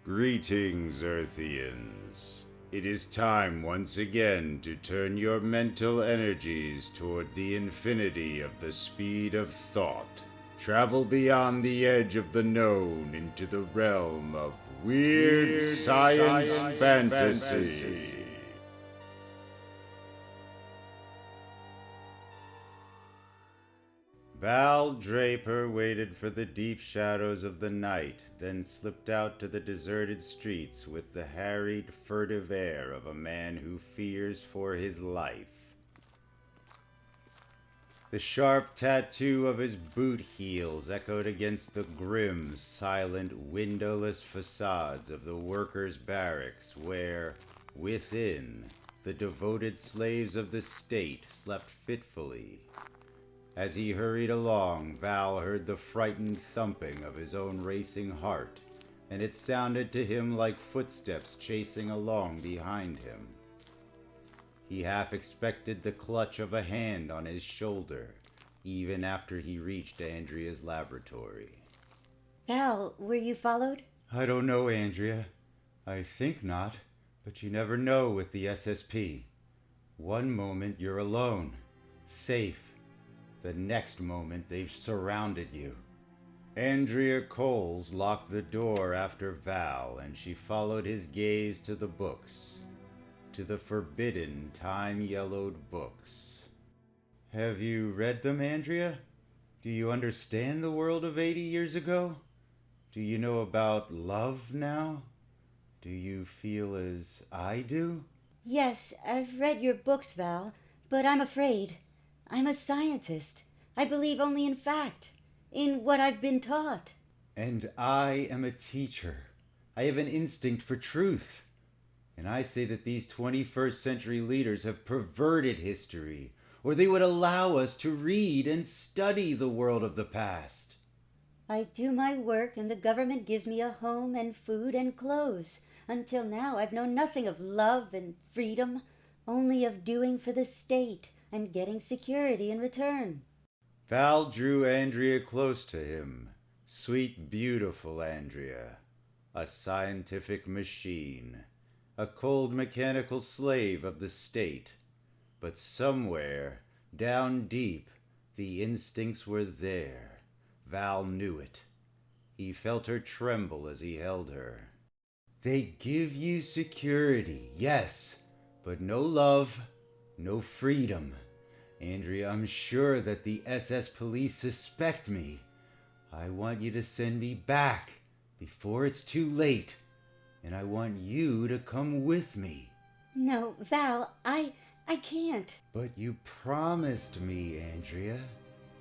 Greetings, Earthians. It is time once again to turn your mental energies toward the infinity of the speed of thought. Travel beyond the edge of the known into the realm of weird science fantasy. Val Draper waited for the deep shadows of the night, then slipped out to the deserted streets with the harried, furtive air of a man who fears for his life. The sharp tattoo of his boot heels echoed against the grim, silent, windowless facades of the workers' barracks where, within, the devoted slaves of the state slept fitfully. As he hurried along, Val heard the frightened thumping of his own racing heart, and it sounded to him like footsteps chasing along behind him. He half expected the clutch of a hand on his shoulder, even after he reached Andrea's laboratory. Val, were you followed? I don't know, Andrea. I think not, but you never know with the SSP. One moment you're alone, safe. The next moment they've surrounded you. Andrea Coles locked the door after Val, and she followed his gaze to the books. To the forbidden, time-yellowed books. Have you read them, Andrea? Do you understand the world of 80 years ago? Do you know about love now? Do you feel as I do? Yes, I've read your books, Val, but I'm afraid. I'm a scientist. I believe only in fact, in what I've been taught. And I am a teacher. I have an instinct for truth. And I say that these 21st century leaders have perverted history, or they would allow us to read and study the world of the past. I do my work and the government gives me a home and food and clothes. Until now I've known nothing of love and freedom, only of doing for the state and getting security in return. Val drew Andrea close to him. Sweet, beautiful Andrea. A scientific machine. A cold mechanical slave of the state. But somewhere, down deep, the instincts were there. Val knew it. He felt her tremble as he held her. They give you security, yes, but no love. No freedom. Andrea, I'm sure that the SS police suspect me. I want you to send me back before it's too late. And I want you to come with me. No, Val, I can't. But you promised me, Andrea.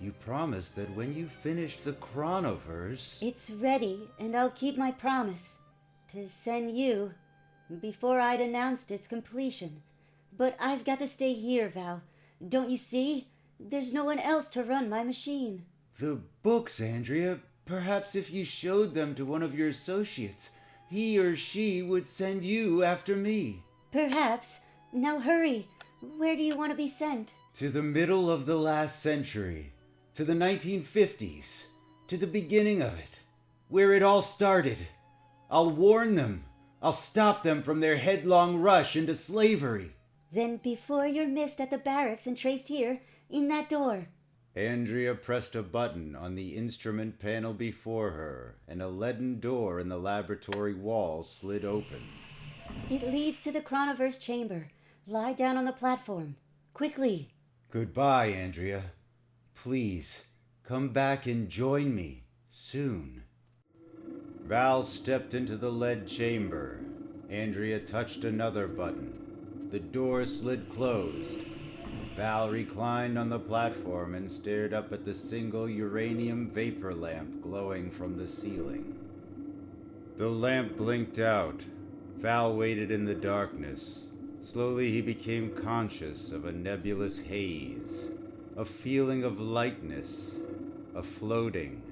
You promised that when you finished the Chronoverse... It's ready, and I'll keep my promise. To send you, before I'd announced its completion. But I've got to stay here, Val. Don't you see? There's no one else to run my machine. The books, Andrea. Perhaps if you showed them to one of your associates, he or she would send you after me. Perhaps. Now hurry. Where do you want to be sent? To the middle of the last century. To the 1950s. To the beginning of it. Where it all started. I'll warn them. I'll stop them from their headlong rush into slavery. Then before you're missed at the barracks and traced here, in that door. Andrea pressed a button on the instrument panel before her, and a leaden door in the laboratory wall slid open. It leads to the Chronoverse chamber. Lie down on the platform. Quickly. Goodbye, Andrea. Please, come back and join me, soon. Val stepped into the lead chamber. Andrea touched another button. The door slid closed. Val reclined on the platform and stared up at the single uranium vapor lamp glowing from the ceiling. The lamp blinked out. Val waited in the darkness. Slowly he became conscious of a nebulous haze, a feeling of lightness, a floating,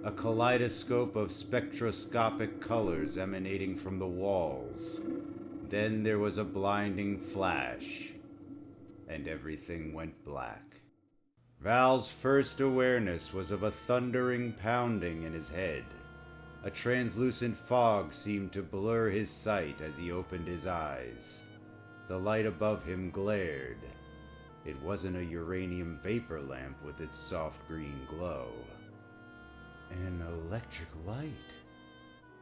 a kaleidoscope of spectroscopic colors emanating from the walls. Then there was a blinding flash, and everything went black. Val's first awareness was of a thundering pounding in his head. A translucent fog seemed to blur his sight as he opened his eyes. The light above him glared. It wasn't a uranium vapor lamp with its soft green glow. An electric light.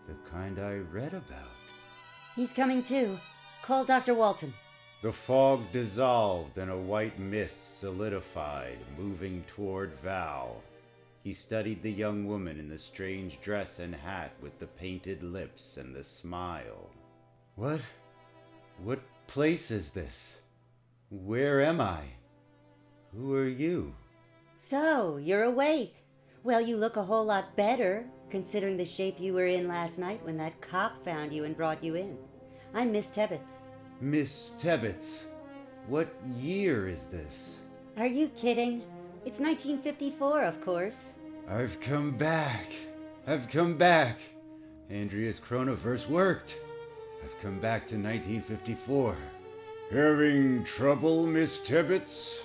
The kind I read about. He's coming too. Call Dr. Walton. The fog dissolved and a white mist solidified, moving toward Val. He studied the young woman in the strange dress and hat with the painted lips and the smile. What place is this? Where am I? Who are you? So, you're awake. Well, you look a whole lot better, considering the shape you were in last night when that cop found you and brought you in. I'm Miss Tebbets. Miss Tebbets, what year is this? Are you kidding? It's 1954, of course. I've come back. Andrea's chronoverse worked. I've come back to 1954. Having trouble, Miss Tebbets?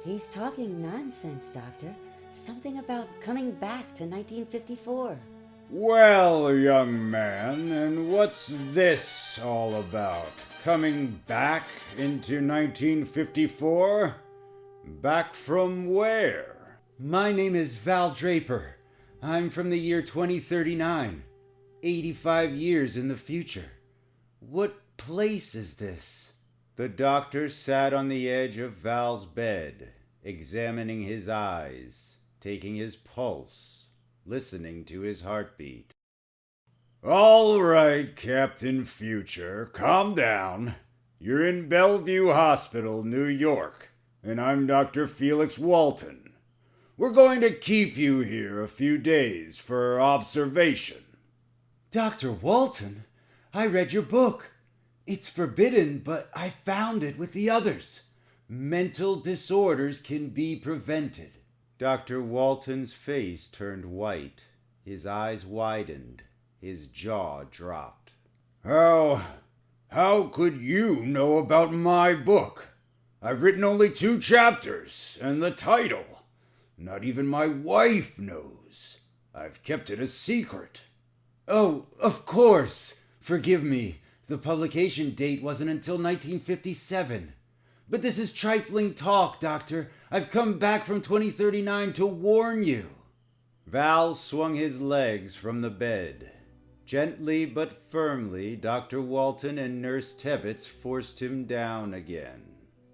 He's talking nonsense, Doctor. Something about coming back to 1954. Well, young man, and what's this all about? Coming back into 1954? Back from where? My name is Val Draper. I'm from the year 2039. 85 years in the future. What place is this? The doctor sat on the edge of Val's bed, examining his eyes, taking his pulse, listening to his heartbeat. All right, Captain Future, calm down. You're in Bellevue Hospital, New York, and I'm Dr. Felix Walton. We're going to keep you here a few days for observation. Dr. Walton, I read your book. It's forbidden, but I found it with the others. Mental disorders can be prevented. Dr. Walton's face turned white. His eyes widened. His jaw dropped. How could you know about my book? I've written only 2 chapters, and the title. Not even my wife knows. I've kept it a secret. Oh, of course. Forgive me. The publication date wasn't until 1957. But this is trifling talk, Doctor. I've come back from 2039 to warn you. Val swung his legs from the bed. Gently but firmly, Dr. Walton and Nurse Tebbets forced him down again.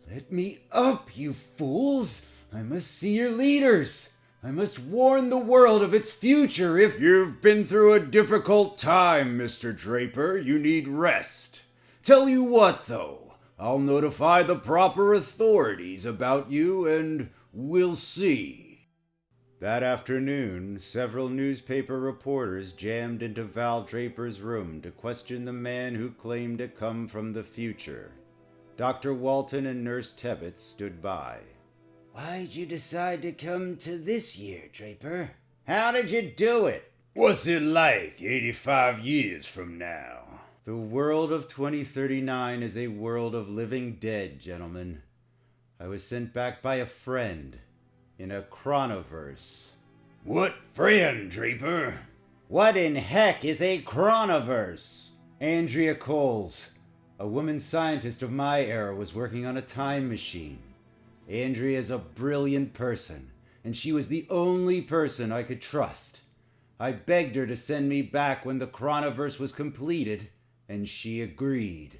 Let me up, you fools! I must see your leaders. I must warn the world of its future if... You've been through a difficult time, Mr. Draper. You need rest. Tell you what, though. I'll notify the proper authorities about you, and we'll see. That afternoon, several newspaper reporters jammed into Val Draper's room to question the man who claimed to come from the future. Dr. Walton and Nurse Tebbets stood by. Why'd you decide to come to this year, Draper? How did you do it? What's it like 85 years from now? The world of 2039 is a world of living dead, gentlemen. I was sent back by a friend in a chronoverse. What friend, Draper? What in heck is a chronoverse? Andrea Coles, a woman scientist of my era, was working on a time machine. Andrea's a brilliant person, and she was the only person I could trust. I begged her to send me back when the chronoverse was completed, and she agreed.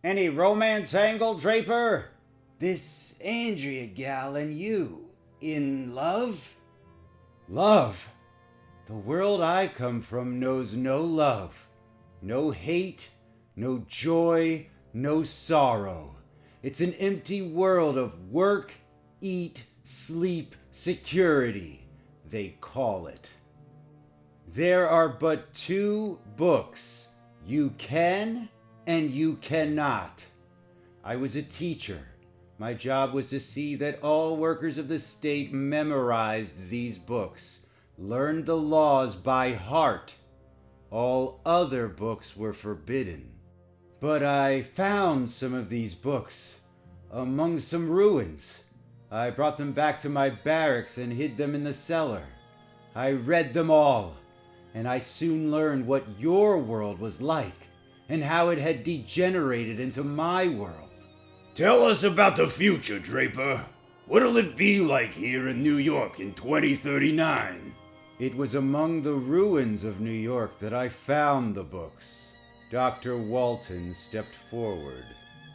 Any romance angle, Draper? This Andrea gal and you, in love? Love? The world I come from knows no love, no hate, no joy, no sorrow. It's an empty world of work, eat, sleep, security, they call it. There are but 2 books. You can and you cannot. I was a teacher. My job was to see that all workers of the state memorized these books, learned the laws by heart. All other books were forbidden. But I found some of these books among some ruins. I brought them back to my barracks and hid them in the cellar. I read them all. and I soon learned what your world was like, and how it had degenerated into my world. Tell us about the future, Draper. What'll it be like here in New York in 2039? It was among the ruins of New York that I found the books. Dr. Walton stepped forward.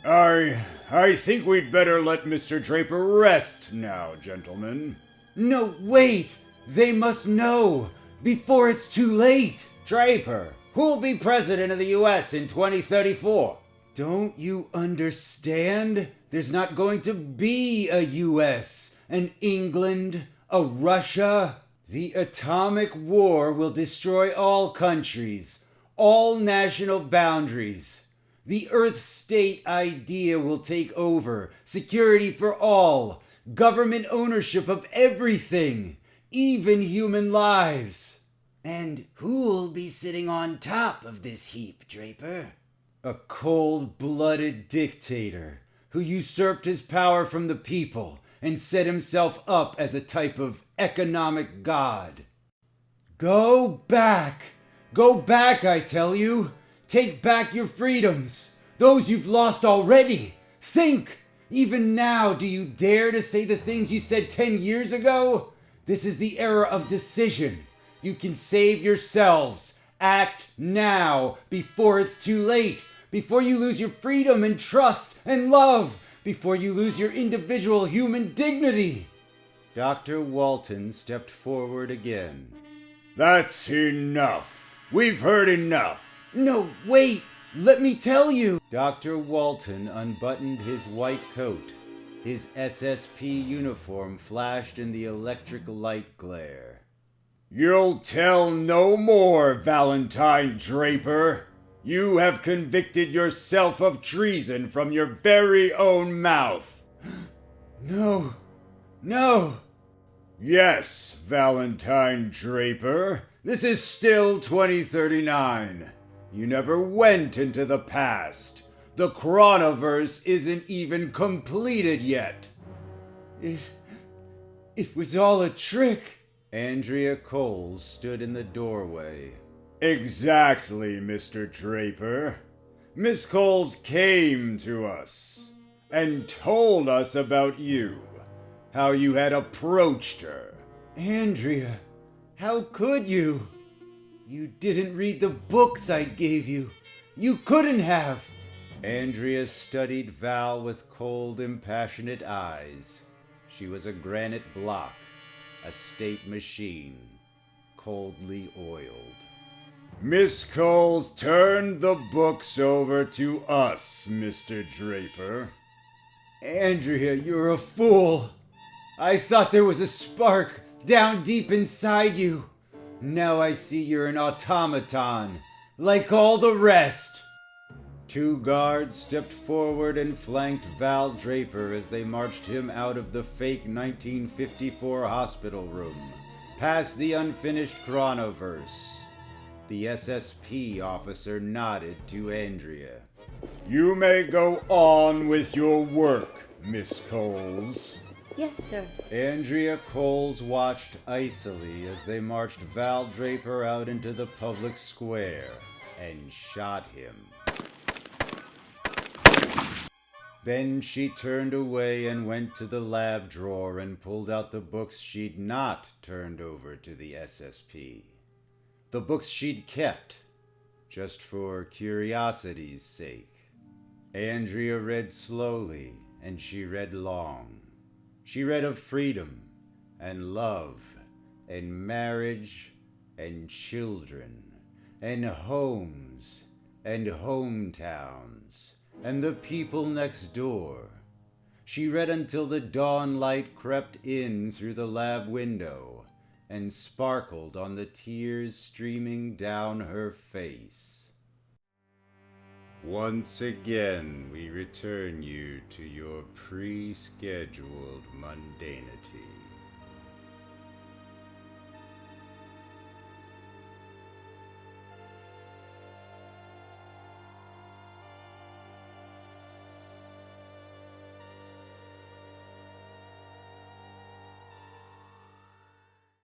I think we'd better let Mr. Draper rest now, gentlemen. No, wait! They must know! Before it's too late! Draper, who'll be president of the U.S. in 2034? Don't you understand? There's not going to be a U.S., an England, a Russia. The atomic war will destroy all countries, all national boundaries. The Earth state idea will take over, security for all, government ownership of everything, even human lives. And who'll be sitting on top of this heap, Draper? A cold-blooded dictator who usurped his power from the people and set himself up as a type of economic god. Go back! Go back, I tell you! Take back your freedoms, those you've lost already! Think! Even now, do you dare to say the things you said 10 years ago? This is the era of decision. You can save yourselves. Act now, before it's too late. Before you lose your freedom and trust and love. Before you lose your individual human dignity. Dr. Walton stepped forward again. That's enough. We've heard enough. No, wait! Let me tell you! Dr. Walton unbuttoned his white coat. His SSP uniform flashed in the electric light glare. You'll tell no more, Valentine Draper. You have convicted yourself of treason from your very own mouth. No. No. Yes, Valentine Draper. This is still 2039. You never went into the past. The Chronoverse isn't even completed yet. It was all a trick. Andrea Coles stood in the doorway. Exactly, Mr. Draper. Miss Coles came to us and told us about you, how you had approached her. Andrea, how could you? You didn't read the books I gave you. You couldn't have. Andrea studied Val with cold, impassionate eyes. She was a granite block, a state machine, coldly oiled. Miss Coles turned the books over to us, Mr. Draper. Andrea, you're a fool. I thought there was a spark down deep inside you. Now I see you're an automaton, like all the rest. Two guards stepped forward and flanked Val Draper as they marched him out of the fake 1954 hospital room, past the unfinished Chronoverse. The SSP officer nodded to Andrea. You may go on with your work, Miss Coles. Yes, sir. Andrea Coles watched icily as they marched Val Draper out into the public square and shot him. Then she turned away and went to the lab drawer and pulled out the books she'd not turned over to the SSP. The books she'd kept, just for curiosity's sake. Andrea read slowly, and she read long. She read of freedom, and love, and marriage, and children, and homes, and hometowns, and the people next door. She read until the dawn light crept in through the lab window and sparkled on the tears streaming down her face. Once again, we return you to your pre-scheduled mundanity.